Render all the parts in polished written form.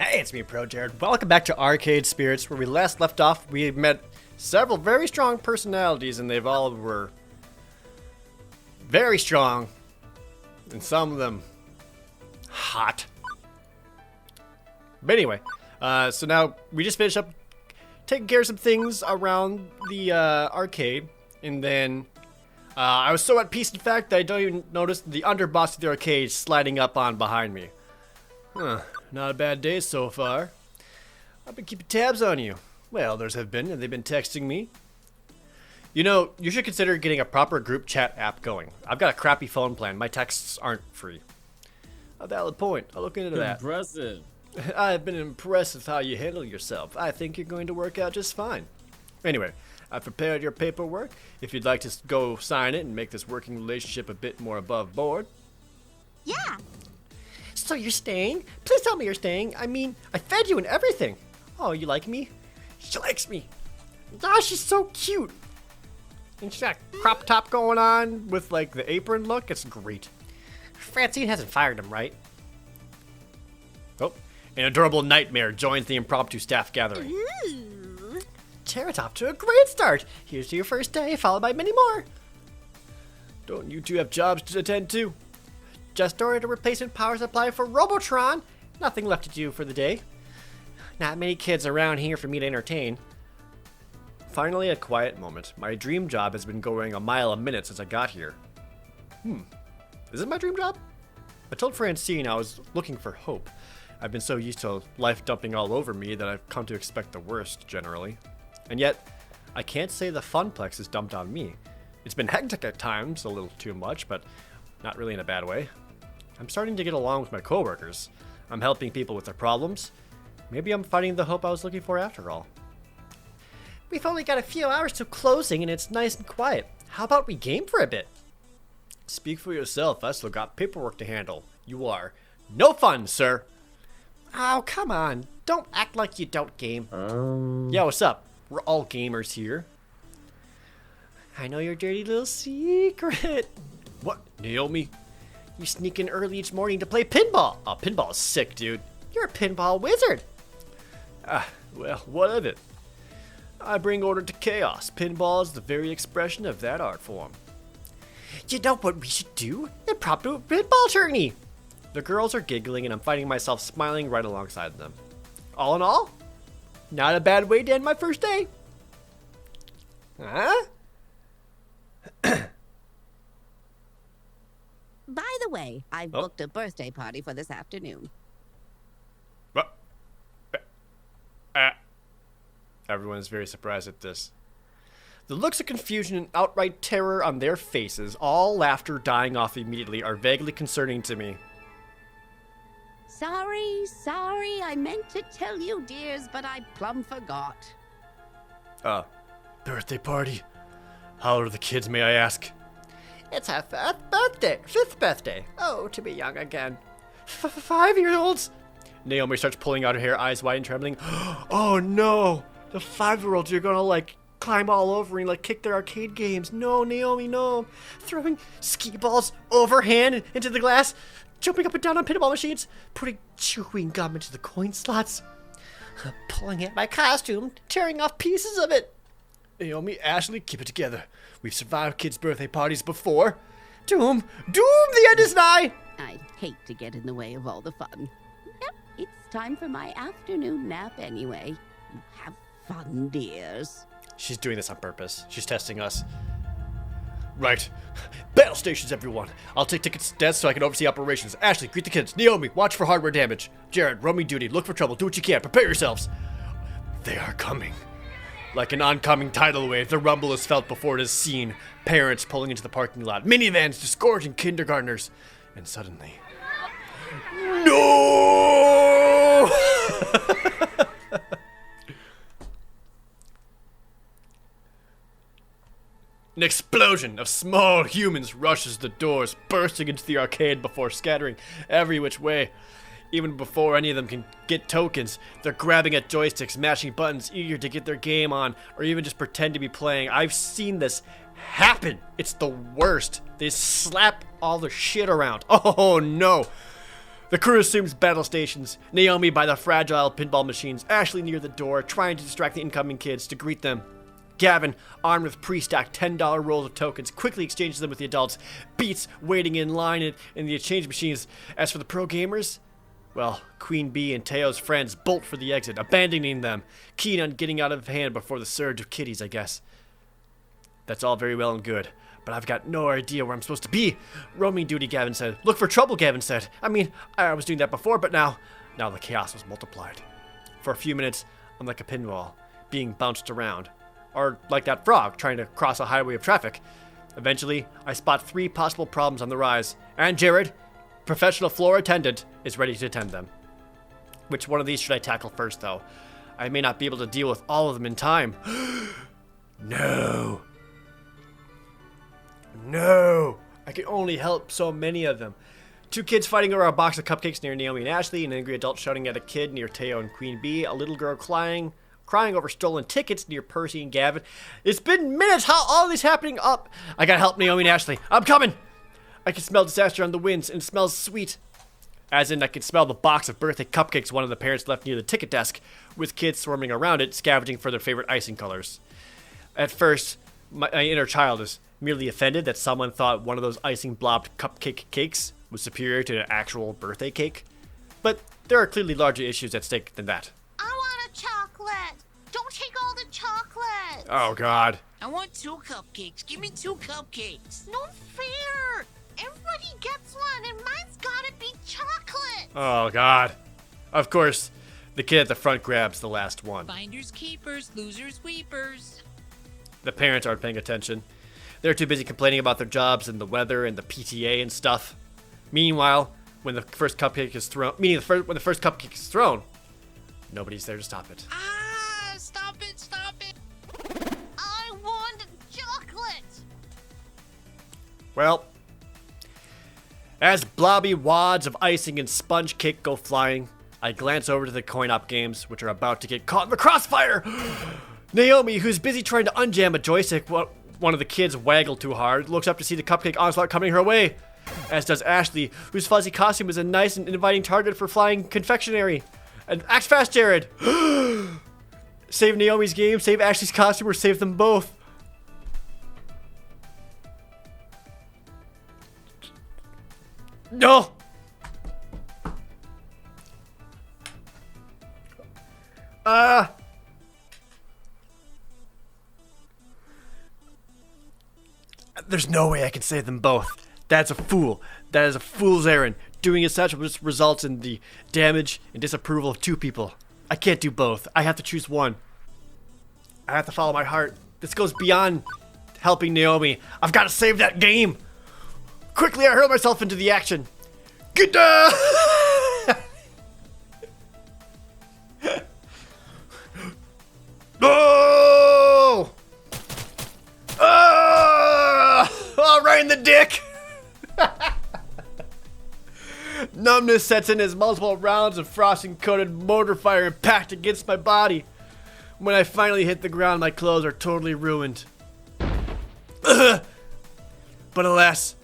Hey, it's me, ProJared. Welcome back to Arcade Spirits, where we last left off. We met several very strong personalities, and they've all were very strong, and some of them hot. But anyway, so now we just finished up taking care of some things around the arcade, and then I was so at peace, in fact, that I don't even notice the underboss of the arcade sliding up on behind me. Huh. Not a bad day so far. I've been keeping tabs on you. Well, others have been, and they've been texting me. You know, you should consider getting a proper group chat app going. I've got a crappy phone plan. My texts aren't free. A valid point. I'll look into that. Impressive. I've been impressed with how you handle yourself. I think you're going to work out just fine. Anyway, I've prepared your paperwork. If you'd like to go sign it and make this working relationship a bit more above board. Yeah. So you're staying? Please tell me you're staying. I mean, I fed you and everything. Oh, you like me? She likes me. Oh, she's so cute. And she's got a crop top going on with like the apron look. It's great. Francine hasn't fired him, right? Oh, an adorable nightmare joins the impromptu staff gathering. Ooh. Tara's off to a great start. Here's to your first day, followed by many more. Don't you two have jobs to attend to? Just ordered a replacement power supply for Robotron. Nothing left to do for the day. Not many kids around here for me to entertain. Finally, a quiet moment. My dream job has been going a mile a minute since I got here. Is it my dream job? I told Francine I was looking for hope. I've been so used to life dumping all over me that I've come to expect the worst, generally. And yet, I can't say the funplex is dumped on me. It's been hectic at times, a little too much, but not really in a bad way. I'm starting to get along with my coworkers. I'm helping people with their problems. Maybe I'm finding the hope I was looking for after all. We've only got a few hours to closing and it's nice and quiet. How about we game for a bit? Speak for yourself. I still got paperwork to handle. You are no fun, sir. Oh, come on. Don't act like you don't game. Yeah, what's up? We're all gamers here. I know your dirty little secret. What, Naomi? You sneak in early each morning to play pinball. Oh, pinball is sick, dude. You're a pinball wizard. Well, what of it? I bring order to chaos. Pinball is the very expression of that art form. You know what we should do? Impromptu pinball tourney. The girls are giggling and I'm finding myself smiling right alongside them. All in all, not a bad way to end my first day. Huh? By the way, I've booked a birthday party for this afternoon. What? Everyone is very surprised at this. The looks of confusion and outright terror on their faces, all laughter dying off immediately, are vaguely concerning to me. Sorry, I meant to tell you, dears, but I plumb forgot. Birthday party? How old are the kids, may I ask? It's her fifth birthday. Oh, to be young again. 5-year-olds? Naomi starts pulling out her hair, eyes wide and trembling. Oh no! The 5-year-olds are gonna like climb all over and like kick their arcade games. No, Naomi, no. Throwing skee balls overhand into the glass, jumping up and down on pinball machines, putting chewing gum into the coin slots, pulling at my costume, tearing off pieces of it. Naomi, Ashley, keep it together. We've survived kids' birthday parties before. Doom, the end is nigh. I'd hate to get in the way of all the fun. Yep, it's time for my afternoon nap anyway. You have fun, dears. She's doing this on purpose. She's testing us. Right. Battle stations, everyone. I'll take tickets to death so I can oversee operations. Ashley, greet the kids. Naomi, watch for hardware damage. Jared, roaming duty. Look for trouble. Do what you can. Prepare yourselves. They are coming. Like an oncoming tidal wave, the rumble is felt before it is seen. Parents pulling into the parking lot. Minivans disgorging kindergartners. And suddenly... No! An explosion of small humans rushes the doors, bursting into the arcade before scattering every which way. Even before any of them can get tokens, they're grabbing at joysticks, mashing buttons, eager to get their game on, or even just pretend to be playing. I've seen this happen. It's the worst. They slap all the shit around. Oh no. The crew assumes battle stations, Naomi by the fragile pinball machines, Ashley near the door, trying to distract the incoming kids to greet them. Gavin, armed with pre-stacked $10 rolls of tokens, quickly exchanges them with the adults, Beats waiting in line in the exchange machines. As for the pro gamers, well, Queen Bee and Teo's friends bolt for the exit, abandoning them, keen on getting out of hand before the surge of kiddies, I guess. That's all very well and good, but I've got no idea where I'm supposed to be. Roaming duty, Gavin said. Look for trouble, Gavin said. I mean, I was doing that before, but now the chaos was multiplied. For a few minutes, I'm like a pinball, being bounced around. Or like that frog trying to cross a highway of traffic. Eventually, I spot 3 possible problems on the rise, and Jared, professional floor attendant, is ready to attend them. Which one of these should I tackle first, though? I may not be able to deal with all of them in time. No, I can only help so many of them. 2 kids fighting over a box of cupcakes near Naomi and Ashley, an angry adult shouting at a kid near Teo and Queen Bee, a little girl crying over stolen tickets near Percy and Gavin. It's been minutes. How all this happening up? I gotta help Naomi and Ashley. I'm coming. I can smell disaster on the winds, and it smells sweet. As in, I can smell the box of birthday cupcakes one of the parents left near the ticket desk, with kids swarming around it, scavenging for their favorite icing colors. At first, my inner child is merely offended that someone thought one of those icing blobbed cupcake cakes was superior to an actual birthday cake. But there are clearly larger issues at stake than that. I want a chocolate. Don't take all the chocolate. Oh, God. I want 2 cupcakes. Give me 2 cupcakes. Not fair. Everybody gets one, and mine's gotta be chocolate. Oh, God. Of course, the kid at the front grabs the last one. Finders keepers, losers weepers. The parents aren't paying attention. They're too busy complaining about their jobs and the weather and the PTA and stuff. Meanwhile, when the first cupcake is thrown, nobody's there to stop it. Ah, stop it, stop it. I want chocolate. Well, as blobby wads of icing and sponge cake go flying, I glance over to the coin-op games, which are about to get caught in the crossfire. Naomi, who's busy trying to unjam a joystick, one of the kids waggled too hard, looks up to see the cupcake onslaught coming her way. As does Ashley, whose fuzzy costume is a nice and inviting target for flying confectionery. And act fast, Jared! Save Naomi's game, save Ashley's costume, or save them both. No! There's no way I can save them both. That's a fool. That is a fool's errand. Doing as such results in the damage and disapproval of 2 people. I can't do both. I have to choose one. I have to follow my heart. This goes beyond helping Naomi. I've got to save that game. Quickly, I hurl myself into the action. Get down! No! Oh, right in the dick! Numbness sets in as multiple rounds of frosting-coated mortar fire impact against my body. When I finally hit the ground, my clothes are totally ruined. But alas,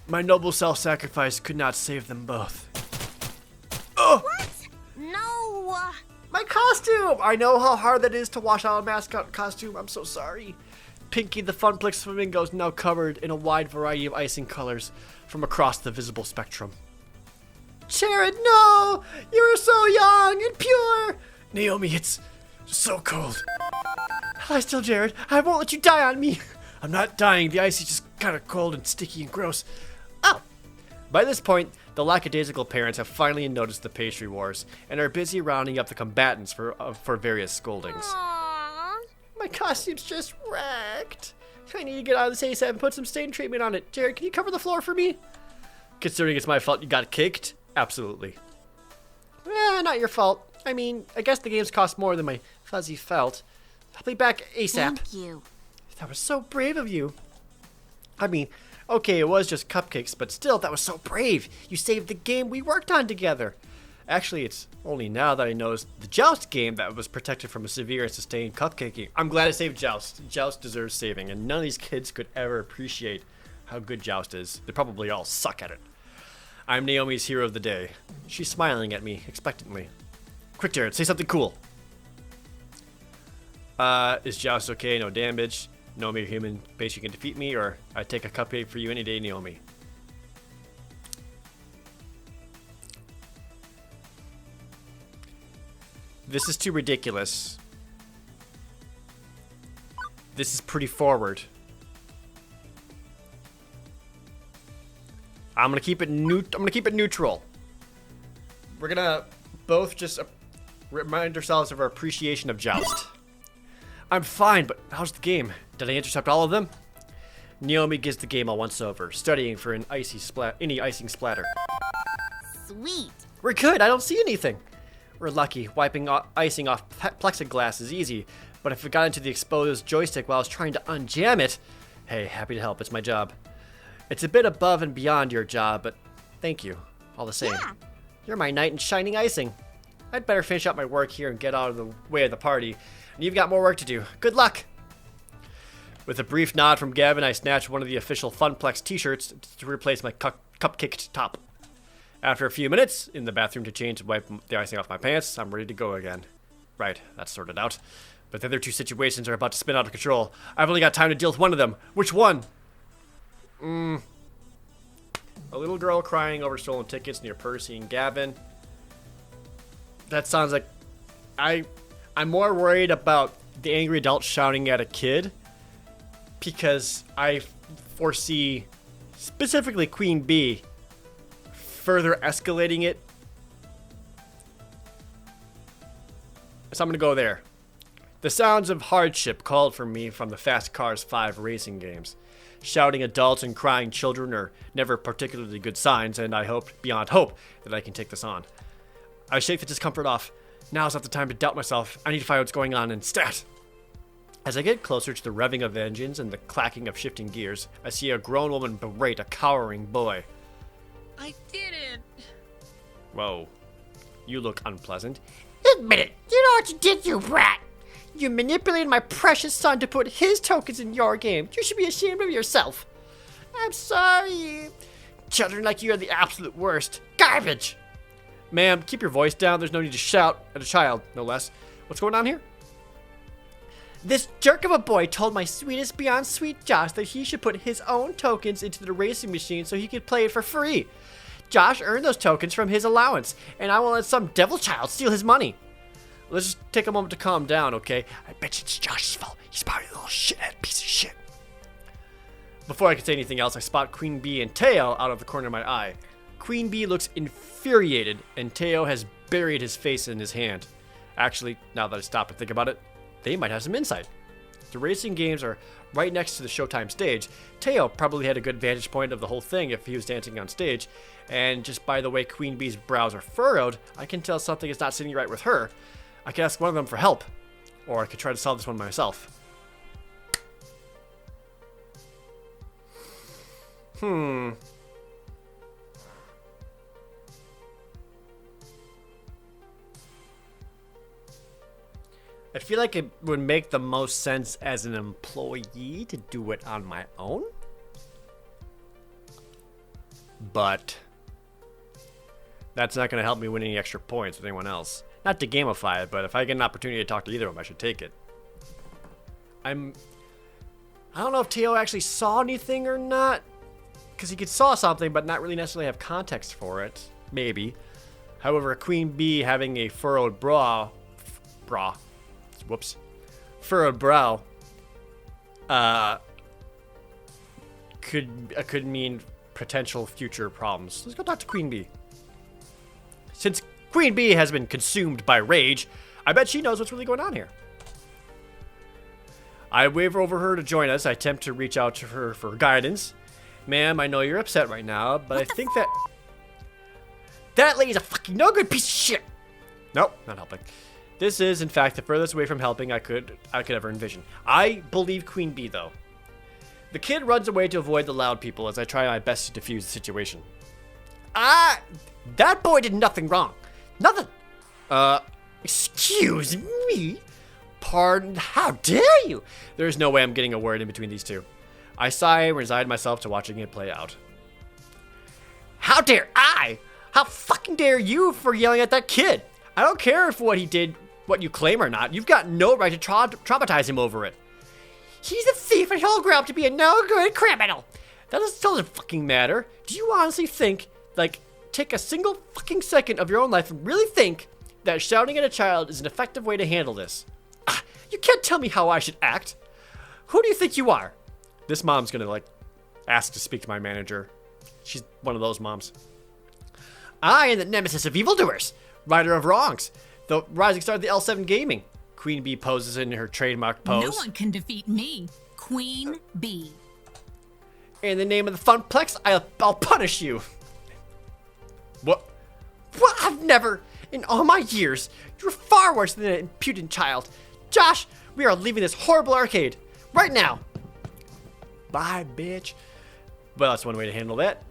my noble self-sacrifice could not save them both. Oh! What? No. My costume! I know how hard that is to wash out a mascot costume. I'm so sorry. Pinky the Funplex Flamingo is now covered in a wide variety of icing colors from across the visible spectrum. Jared, no! You're so young and pure! Naomi, it's so cold. Lie still, Jared. I won't let you die on me. I'm not dying. The ice is just kind of cold and sticky and gross. Oh! By this point, the lackadaisical parents have finally noticed the pastry wars and are busy rounding up the combatants for various scoldings. Aww. My costume's just wrecked. I need to get out of this ASAP and put some stain treatment on it. Jared, can you cover the floor for me? Considering it's my fault you got kicked? Absolutely. Not your fault. I mean, I guess the games cost more than my fuzzy felt. I'll be back ASAP. Thank you. That was so brave of you. I mean, okay, it was just cupcakes, but still, that was so brave. You saved the game we worked on together. Actually, it's only now that I noticed the Joust game that was protected from a severe and sustained cupcaking. I'm glad I saved Joust. Joust deserves saving, and none of these kids could ever appreciate how good Joust is. They probably all suck at it. I'm Naomi's hero of the day. She's smiling at me expectantly. Quick, Jared, say something cool. Is Joust okay? No damage. Naomi, a human base, you can defeat me, or I take a cupcake for you any day, Naomi. This is too ridiculous. This is pretty forward. I'm gonna keep it neutral. We're gonna both just remind ourselves of our appreciation of Joust. I'm fine, but how's the game? Did I intercept all of them? Naomi gives the game a once-over, studying for any icing splatter. Sweet. We're good, I don't see anything. We're lucky, wiping icing off plexiglass is easy, but if it got into the exposed joystick while I was trying to unjam it, hey, happy to help, it's my job. It's a bit above and beyond your job, but thank you, all the same. Yeah. You're my knight in shining icing. I'd better finish up my work here and get out of the way of the party, and you've got more work to do. Good luck! With a brief nod from Gavin, I snatched one of the official Funplex t-shirts to replace my cupcaked top. After a few minutes, in the bathroom to change and wipe the icing off my pants, I'm ready to go again. Right, that's sorted out. But the other two situations are about to spin out of control. I've only got time to deal with one of them. Which one? A little girl crying over stolen tickets near Percy and Gavin. That sounds like... I'm more worried about the angry adult shouting at a kid, because I foresee, specifically Queen Bee, further escalating it. So I'm going to go there. The sounds of hardship called for me from the Fast Cars 5 racing games. Shouting adults and crying children are never particularly good signs, and I hope, beyond hope, that I can take this on. I shake the discomfort off. Now's not the time to doubt myself. I need to find out what's going on, and stat! As I get closer to the revving of engines and the clacking of shifting gears, I see a grown woman berate a cowering boy. I didn't. Whoa. You look unpleasant. Admit it. You know what you did, you brat. You manipulated my precious son to put his tokens in your game. You should be ashamed of yourself. I'm sorry. Children like you are the absolute worst. Garbage. Ma'am, keep your voice down. There's no need to shout at a child, no less. What's going on here? This jerk of a boy told my sweetest beyond sweet Josh that he should put his own tokens into the racing machine so he could play it for free. Josh earned those tokens from his allowance, and I won't let some devil child steal his money. Let's just take a moment to calm down, okay? I bet you it's Josh's fault. He's probably a little shithead piece of shit. Before I can say anything else, I spot Queen Bee and Teo out of the corner of my eye. Queen Bee looks infuriated, and Teo has buried his face in his hand. Actually, now that I stop and think about it, they might have some insight. The racing games are right next to the Showtime stage. Teo probably had a good vantage point of the whole thing if he was dancing on stage, and just by the way Queen Bee's brows are furrowed, I can tell something is not sitting right with her. I could ask one of them for help, or I could try to solve this one myself. I feel like it would make the most sense as an employee to do it on my own. But that's not going to help me win any extra points with anyone else. Not to gamify it, but if I get an opportunity to talk to either of them, I should take it. I don't know if Teo actually saw anything or not. Because he could saw something, but not really necessarily have context for it. Maybe. However, Queen Bee having a furrowed brow, could mean potential future problems. Let's go talk to Queen Bee. Since Queen Bee has been consumed by rage, I bet she knows what's really going on here. I wave over her to join us. I attempt to reach out to her for guidance. Ma'am, I know you're upset right now, but I think that lady's a fucking no good piece of shit. Nope, not helping. This is, in fact, the furthest away from helping I could ever envision. I believe Queen Bee, though. The kid runs away to avoid the loud people as I try my best to defuse the situation. That boy did nothing wrong. Nothing. Excuse me? Pardon? How dare you? There's no way I'm getting a word in between these two. I sigh and resign myself to watching it play out. How dare I? How fucking dare you for yelling at that kid? I don't care if what he did, what you claim or not. You've got no right to traumatize him over it. He's a thief and he'll grow up to be a no-good criminal. That doesn't fucking matter. Do you honestly think, like, take a single fucking second of your own life and really think that shouting at a child is an effective way to handle this? You can't tell me how I should act. Who do you think you are? This mom's gonna, like, ask to speak to my manager. She's one of those moms. I am the nemesis of evildoers, righter of wrongs, the rising star of the L7 Gaming. Queen Bee poses in her trademark pose. No one can defeat me, Queen Bee. In the name of the Funplex, I'll punish you. What? I've never, in all my years, you're far worse than an impudent child. Josh, we are leaving this horrible arcade. Right now. Bye, bitch. Well, that's one way to handle that.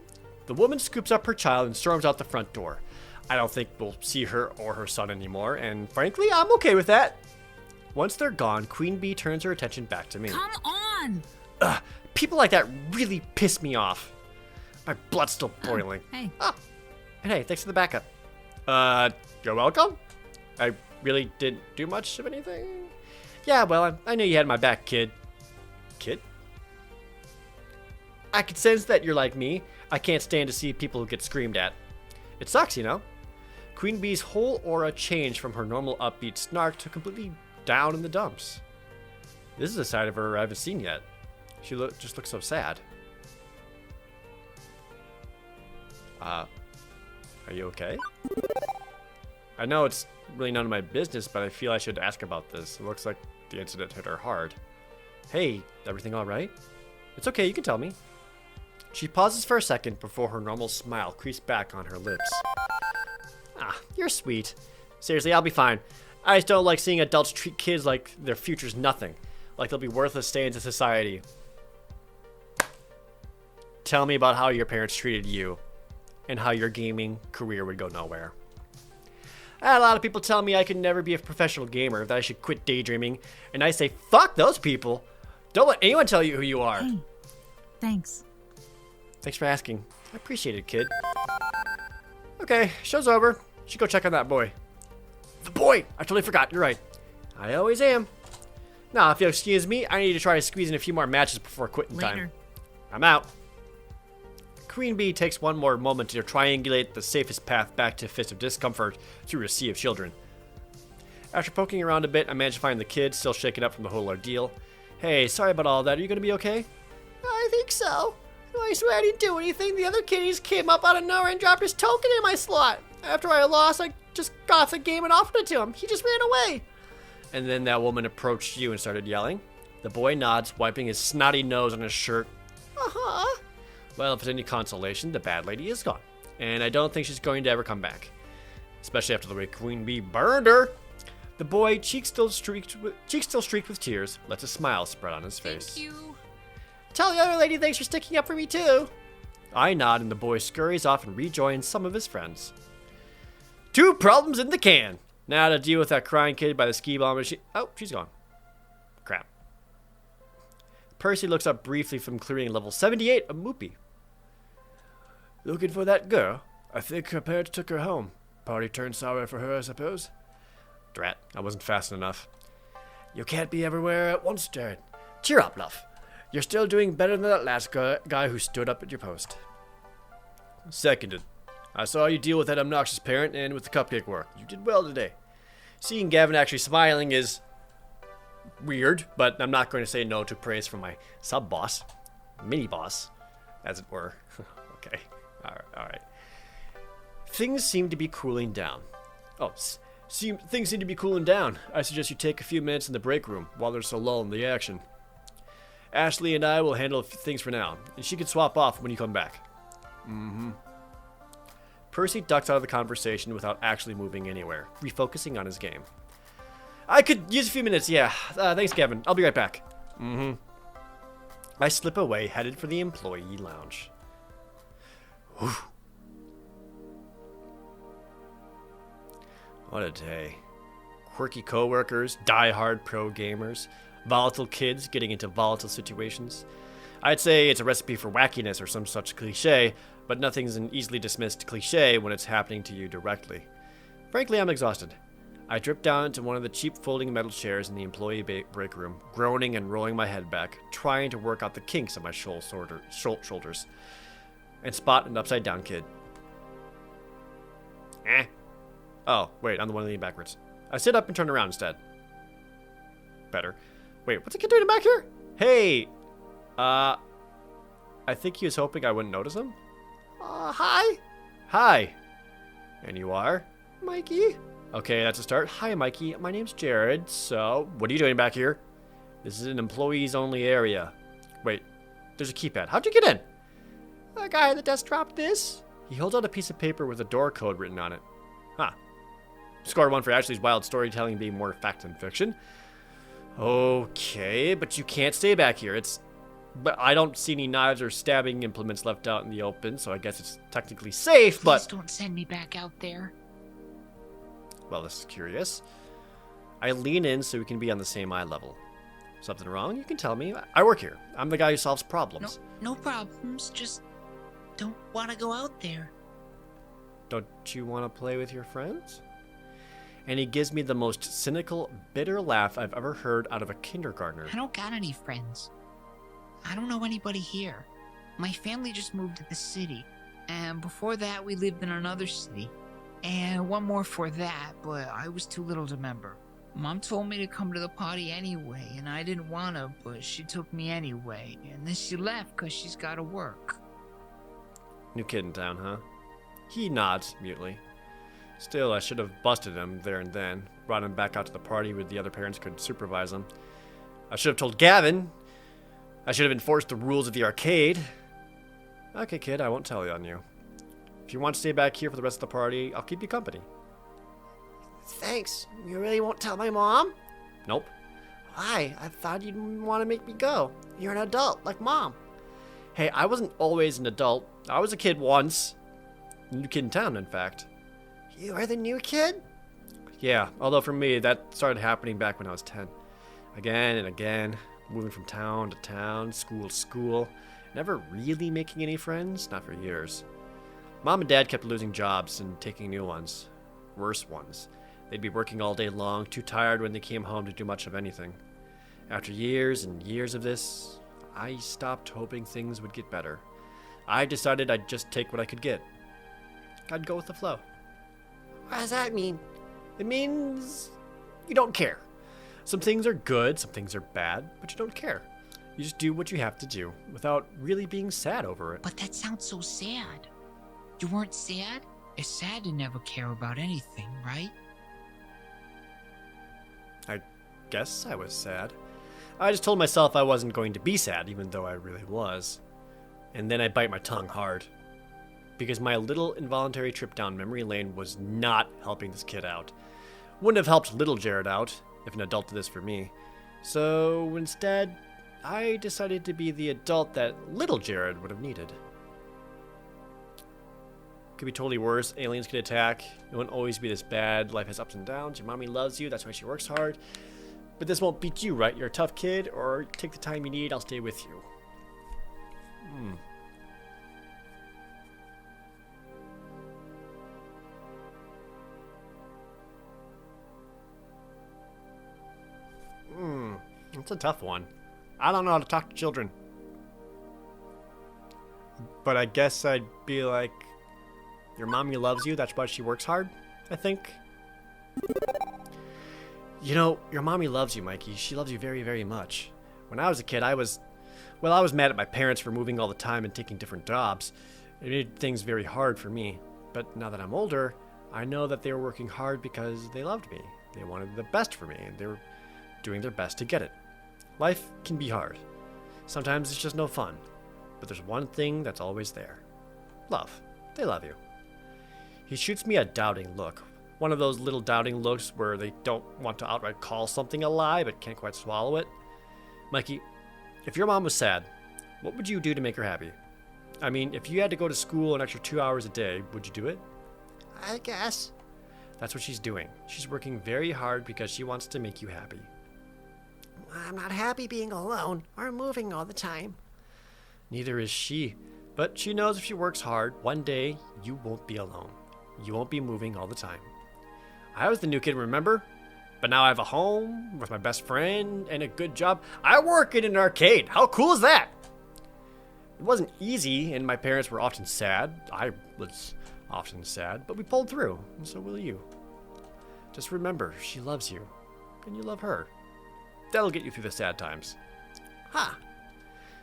The woman scoops up her child and storms out the front door. I don't think we'll see her or her son anymore, and frankly, I'm okay with that. Once they're gone, Queen Bee turns her attention back to me. Come on! People like that really piss me off. My blood's still boiling. Hey. Oh, and hey, thanks for the backup. You're welcome. I really didn't do much of anything. Yeah, well, I knew you had my back, kid. Kid? I could sense that you're like me. I can't stand to see people who get screamed at. It sucks, you know? Queen Bee's whole aura changed from her normal upbeat snark to completely down in the dumps. This is a side of her I haven't seen yet. She just looks so sad. Are you okay? I know it's really none of my business, but I feel I should ask about this. It looks like the incident hit her hard. Hey, everything alright? It's okay, you can tell me. She pauses for a second before her normal smile creeps back on her lips. Ah, you're sweet. Seriously, I'll be fine. I just don't like seeing adults treat kids like their future's nothing. Like they'll be worthless stains in society. Tell me about how your parents treated you. And how your gaming career would go nowhere. I had a lot of people tell me I could never be a professional gamer, that I should quit daydreaming. And I say, fuck those people. Don't let anyone tell you who you are. Hey, thanks. Thanks for asking. I appreciate it, kid. Okay, show's over. Should go check on that boy. The boy! I totally forgot. You're right. I always am. Now, if you'll excuse me, I need to try to squeeze in a few more matches before quitting time. Later. I'm out. Queen Bee takes one more moment to triangulate the safest path back to Fist of Discomfort through a sea of children. After poking around a bit, I managed to find the kid, still shaken up from the whole ordeal. Hey, sorry about all that. Are you going to be okay? I think so. I swear I didn't do anything. The other kiddies came up out of nowhere and dropped his token in my slot. After I lost, I just got off the game and offered it to him. He just ran away. And then that woman approached you and started yelling. The boy nods, wiping his snotty nose on his shirt. Uh-huh. Well, if it's any consolation, the bad lady is gone. And I don't think she's going to ever come back. Especially after the way Queen Bee burned her. The boy, cheeks still streaked with tears, lets a smile spread on his face. Thank you. Tell the other lady thanks for sticking up for me, too. I nod and the boy scurries off and rejoins some of his friends. 2 problems in the can. Now to deal with that crying kid by the skee ball machine. Oh, she's gone. Crap. Percy looks up briefly from clearing level 78 of Moopy. Looking for that girl? I think her parents took her home. Party turned sour for her, I suppose. Drat, I wasn't fast enough. You can't be everywhere at once, Jared. Cheer up, Luff. You're still doing better than that last guy who stood up at your post. Seconded. I saw you deal with that obnoxious parent and with the cupcake work. You did well today. Seeing Gavin actually smiling is weird, but I'm not going to say no to praise from my sub-boss. Mini-boss, as it were. Okay. Alright. Things seem to be cooling down. Things seem to be cooling down. I suggest you take a few minutes in the break room while there's a lull in the action. Ashley and I will handle things for now, and she can swap off when you come back. Mm-hmm. Percy ducks out of the conversation without actually moving anywhere, refocusing on his game. I could use a few minutes, yeah. Thanks, Gavin. I'll be right back. Mm-hmm. I slip away, headed for the employee lounge. Whew. What a day. Quirky coworkers, die-hard pro gamers, volatile kids getting into volatile situations. I'd say it's a recipe for wackiness or some such cliche, but nothing's an easily dismissed cliche when it's happening to you directly. Frankly, I'm exhausted. I dripped down into one of the cheap folding metal chairs in the employee break room, groaning and rolling my head back, trying to work out the kinks of my shoulders, and spot an upside-down kid. Oh, wait, I'm the one leaning backwards. I sit up and turn around instead. Better. Wait, what's the kid doing back here? Hey! I think he was hoping I wouldn't notice him. Hi? Hi. And you are? Mikey? Okay, that's a start. Hi, Mikey. My name's Jared. So, what are you doing back here? This is an employees-only area. Wait, there's a keypad. How'd you get in? The guy at the desk dropped this. He holds out a piece of paper with a door code written on it. Huh. Score 1 for Ashley's wild storytelling being more fact than fiction. Okay, but you can't stay back here. But I don't see any knives or stabbing implements left out in the open, so I guess it's technically safe, but... Please don't send me back out there. Well, this is curious. I lean in so we can be on the same eye level. Something wrong? You can tell me. I work here. I'm the guy who solves problems. No problems. Just don't want to go out there. Don't you want to play with your friends? And he gives me the most cynical, bitter laugh I've ever heard out of a kindergartner. I don't got any friends. I don't know anybody here. My family just moved to the city, and before that we lived in another city. And one more for that, but I was too little to remember. Mom told me to come to the party anyway, and I didn't want to, but she took me anyway. And then she left because she's got to work. New kid in town, huh? He nods mutely. Still, I should have busted him there and then, brought him back out to the party where the other parents could supervise him. I should have told Gavin. I should have enforced the rules of the arcade. Okay, kid, I won't tell on you. If you want to stay back here for the rest of the party, I'll keep you company. Thanks. You really won't tell my mom? Nope. Why? I thought you'd want to make me go. You're an adult, like Mom. Hey, I wasn't always an adult. I was a kid once. New kid in town, in fact. You are the new kid? Yeah, although for me, that started happening back when I was 10. Again and again, moving from town to town, school to school, never really making any friends, not for years. Mom and Dad kept losing jobs and taking new ones. Worse ones. They'd be working all day long, too tired when they came home to do much of anything. After years and years of this, I stopped hoping things would get better. I decided I'd just take what I could get. I'd go with the flow. What does that mean? It means you don't care. Some things are good, some things are bad, but you don't care. You just do what you have to do without really being sad over it. But that sounds so sad. You weren't sad? It's sad to never care about anything, right? I guess I was sad. I just told myself I wasn't going to be sad, even though I really was. And then I bite my tongue hard. Because my little involuntary trip down memory lane was not helping this kid out. Wouldn't have helped little Jared out, if an adult did this for me. So instead, I decided to be the adult that little Jared would have needed. Could be totally worse. Aliens could attack. It wouldn't always be this bad. Life has ups and downs. Your mommy loves you. That's why she works hard. But this won't beat you, right? You're a tough kid, or take the time you need. I'll stay with you. It's a tough one. I don't know how to talk to children. But I guess I'd be like, your mommy loves you, that's why she works hard, I think. You know, your mommy loves you, Mikey. She loves you very, very much. When I was a kid, I was mad at my parents for moving all the time and taking different jobs. It made things very hard for me. But now that I'm older, I know that they were working hard because they loved me. They wanted the best for me, and they were doing their best to get it. Life can be hard. Sometimes it's just no fun. But there's one thing that's always there. Love. They love you. He shoots me a doubting look. One of those little doubting looks where they don't want to outright call something a lie but can't quite swallow it. Mikey, if your mom was sad, what would you do to make her happy? I mean, if you had to go to school an extra 2 hours a day, would you do it? I guess. That's what she's doing. She's working very hard because she wants to make you happy. I'm not happy being alone or moving all the time. Neither is she. But she knows if she works hard, one day you won't be alone. You won't be moving all the time. I was the new kid, remember? But now I have a home with my best friend and a good job. I work in an arcade. How cool is that? It wasn't easy, and my parents were often sad. I was often sad, but we pulled through, and so will you. Just remember, she loves you, and you love her. That'll get you through the sad times. Huh.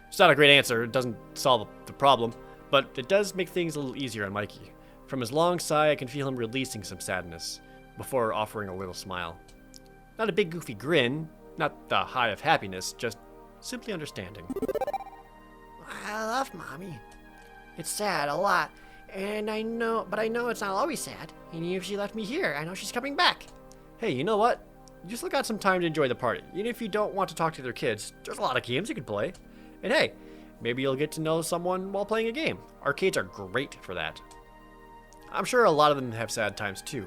It's not a great answer. It doesn't solve the problem, but it does make things a little easier on Mikey. From his long sigh, I can feel him releasing some sadness before offering a little smile. Not a big goofy grin, not the high of happiness, just simply understanding. I love Mommy. It's sad a lot, and I know it's not always sad. And even if she left me here, I know she's coming back. Hey, you know what? You still got some time to enjoy the party. Even if you don't want to talk to their kids, there's a lot of games you can play. And hey, maybe you'll get to know someone while playing a game. Arcades are great for that. I'm sure a lot of them have sad times too,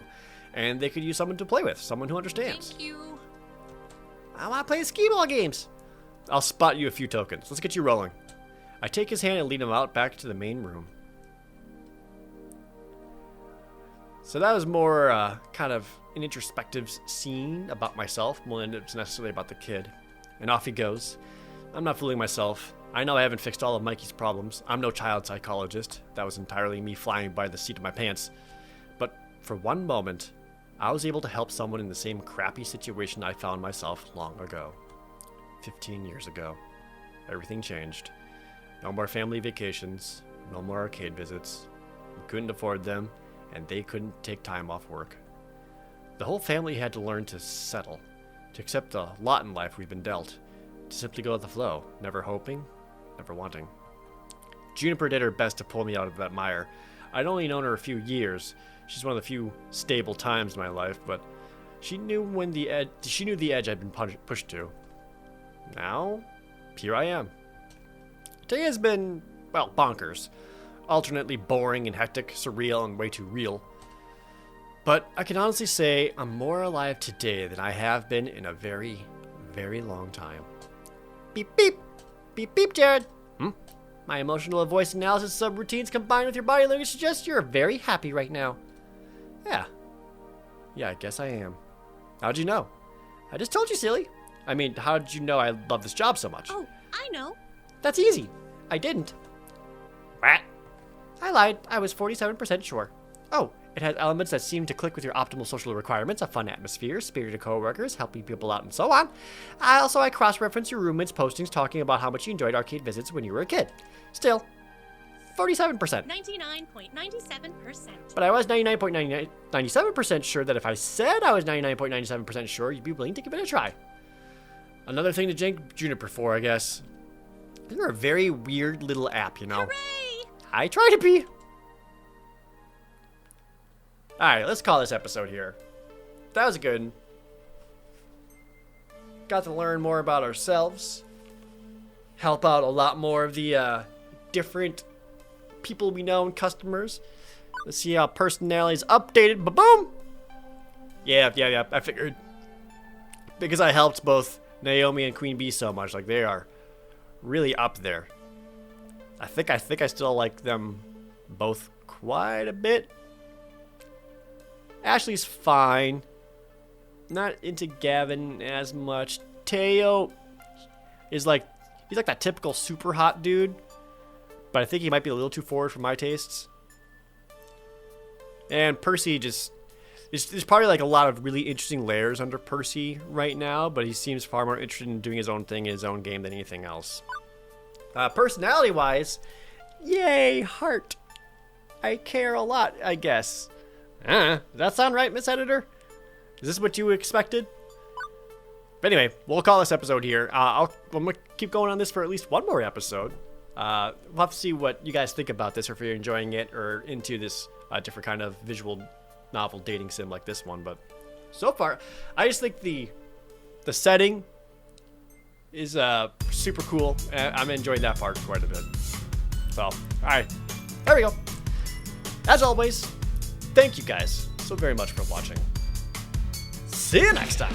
and they could use someone to play with, someone who understands. Thank you. I want to play skee-ball games. I'll spot you a few tokens. Let's get you rolling. I take his hand and lead him out back to the main room. So that was more kind of an introspective scene about myself more than it's necessarily about the kid. And off he goes. I'm not fooling myself. I know I haven't fixed all of Mikey's problems. I'm no child psychologist. That was entirely me flying by the seat of my pants. But for one moment, I was able to help someone in the same crappy situation I found myself long ago. 15 years ago. Everything changed. No more family vacations. No more arcade visits. We couldn't afford them, and they couldn't take time off work. The whole family had to learn to settle, to accept the lot in life we've been dealt, to simply go with the flow, never hoping, never wanting. Juniper did her best to pull me out of that mire. I'd only known her a few years. She's one of the few stable times in my life, but she knew the edge I'd been pushed to. Now, here I am. Today has been, well, bonkers. Alternately boring and hectic, surreal and way too real. But I can honestly say I'm more alive today than I have been in a very, very long time. Beep, beep. Beep, beep, Jared. My emotional voice analysis subroutines combined with your body language suggest you're very happy right now. Yeah, I guess I am. How'd you know? I just told you, silly. I mean, how did you know I love this job so much? Oh, I know. That's easy. I didn't. What? I lied. I was 47% sure. Oh, it has elements that seem to click with your optimal social requirements, a fun atmosphere, spirited coworkers, helping people out, and so on. I cross-referenced your roommate's postings talking about how much you enjoyed arcade visits when you were a kid. Still, 47%. 99.97%. But I was 99.97% sure that if I said I was 99.97% sure, you'd be willing to give it a try. Another thing to jank Juniper for, I guess. You're a very weird little app, you know. Hooray! I try to be. Alright, let's call this episode here. That was a good one. Got to learn more about ourselves. Help out a lot more of the different people we know and customers. Let's see how personality's updated. Ba-boom! Yeah, I figured. Because I helped both Naomi and Queen Bee so much. Like, they are really up there. I think I still like them both quite a bit. Ashley's fine. Not into Gavin as much. Teo is like, he's like that typical super hot dude. But I think he might be a little too forward for my tastes. And Percy just, there's probably like a lot of really interesting layers under Percy right now, but he seems far more interested in doing his own thing in his own game than anything else. Personality-wise, yay, heart. I care a lot, I guess. Does that sound right, Miss Editor? Is this what you expected? But anyway, we'll call this episode here. I'm going to keep going on this for at least one more episode. We'll have to see what you guys think about this, or if you're enjoying it or into this different kind of visual novel dating sim like this one. But so far, I just think the setting is super cool, and I'm enjoying that part quite a bit. So, all right, there we go. As always, thank you guys so very much for watching. See you next time.